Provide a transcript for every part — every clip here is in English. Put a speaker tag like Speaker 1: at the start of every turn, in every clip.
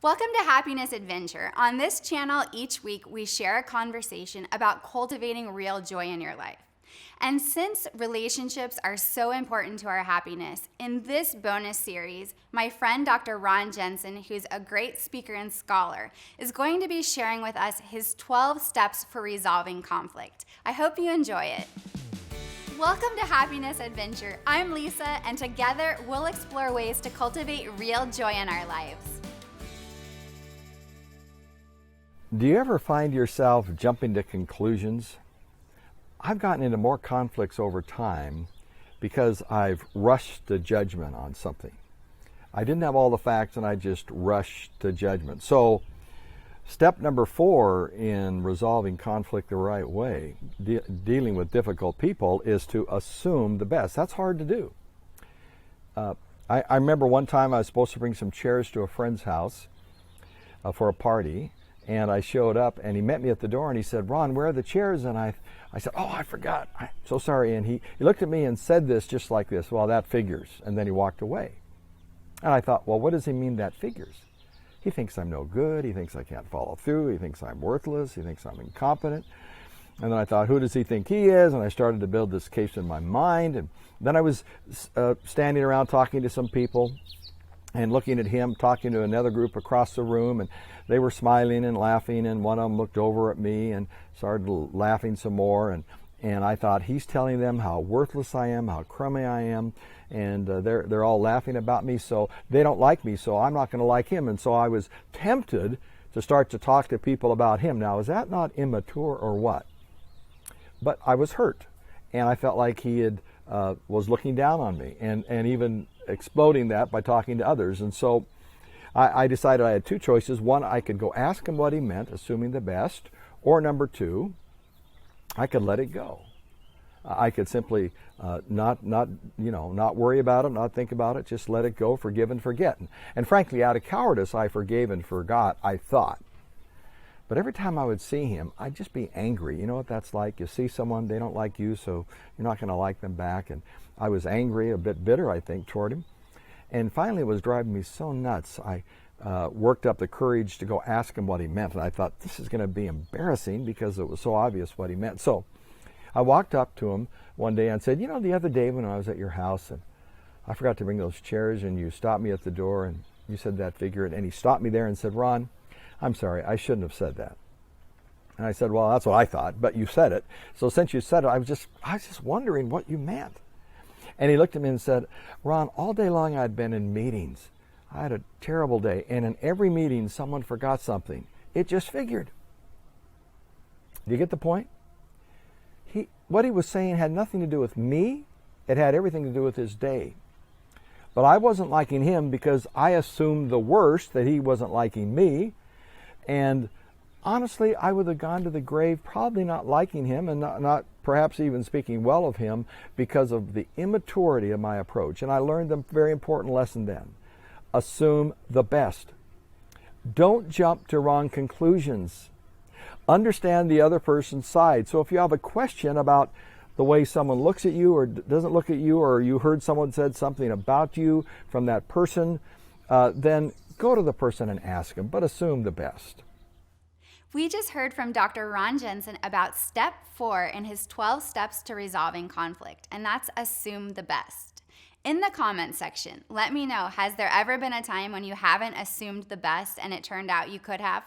Speaker 1: Welcome to Happiness Adventure. On this channel, each week we share a conversation about cultivating real joy in your life. And since relationships are so important to our happiness, in this bonus series, my friend Dr. Jenson, who's a great speaker and scholar, is going to be sharing with us his 12 steps for resolving conflict. I hope you enjoy it. Welcome to Happiness Adventure. I'm Lisa, and together we'll explore ways to cultivate real joy in our lives.
Speaker 2: Do you ever find yourself jumping to conclusions? I've gotten into more conflicts over time because I've rushed to judgment on something. I didn't have all the facts and I just rushed to judgment. So step number 4 in resolving conflict the right way, dealing with difficult people, is to assume the best. That's hard to do. I remember one time I was supposed to bring some chairs to a friend's house for a party. And I showed up, and he met me at the door, and he said, "Ron, where are the chairs?" And I said, "Oh, I forgot. I'm so sorry." And he looked at me and said this just like this, "Well, that figures." And then he walked away. And I thought, well, what does he mean that figures? He thinks I'm no good. He thinks I can't follow through. He thinks I'm worthless. He thinks I'm incompetent. And then I thought, who does he think he is? And I started to build this case in my mind. And then I was standing around talking to some people and looking at him, talking to another group across the room, and they were smiling and laughing, and one of them looked over at me and started laughing some more, and I thought, he's telling them how worthless I am, how crummy I am, and they're all laughing about me, so they don't like me, so I'm not going to like him. And so I was tempted to start to talk to people about him. Now, is that not immature or what? But I was hurt, and I felt like he had was looking down on me, and even exploding that by talking to others. And so I decided I had two choices. One, I could go ask him what he meant, assuming the best, or number 2, I could let it go. I could simply not worry about it, not think about it, just let it go, forgive and forget. And frankly, out of cowardice, I forgave and forgot, I thought. But every time I would see him, I'd just be angry. You know what that's like? You see someone, they don't like you, so you're not going to like them back. And I was angry, a bit bitter, I think, toward him. And finally, it was driving me so nuts, I worked up the courage to go ask him what he meant. And I thought, this is going to be embarrassing because it was so obvious what he meant. So I walked up to him one day and said, the other day when I was at your house, and I forgot to bring those chairs, and you stopped me at the door, and you said that figure. And he stopped me there and said, "Ron, I'm sorry, I shouldn't have said that." And I said, "Well, that's what I thought, but you said it. So since you said it, I was just wondering what you meant." And he looked at me and said, "Ron, all day long I'd been in meetings. I had a terrible day, and in every meeting someone forgot something. It just figured." Do you get the point? What he was saying had nothing to do with me. It had everything to do with his day. But I wasn't liking him because I assumed the worst, that he wasn't liking me. And honestly, I would have gone to the grave probably not liking him and not perhaps even speaking well of him because of the immaturity of my approach. And I learned a very important lesson then. Assume the best. Don't jump to wrong conclusions. Understand the other person's side. So if you have a question about the way someone looks at you or doesn't look at you, or you heard someone said something about you from that person, then go to the person and ask them, but assume the best.
Speaker 1: We just heard from Dr. Jenson about step 4 in his 12 steps to resolving conflict, and that's assume the best. In the comments section, let me know, has there ever been a time when you haven't assumed the best and it turned out you could have?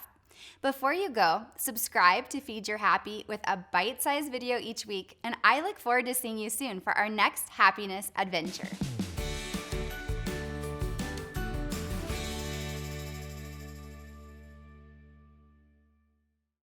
Speaker 1: Before you go, subscribe to Feed Your Happy with a bite-sized video each week, and I look forward to seeing you soon for our next happiness adventure.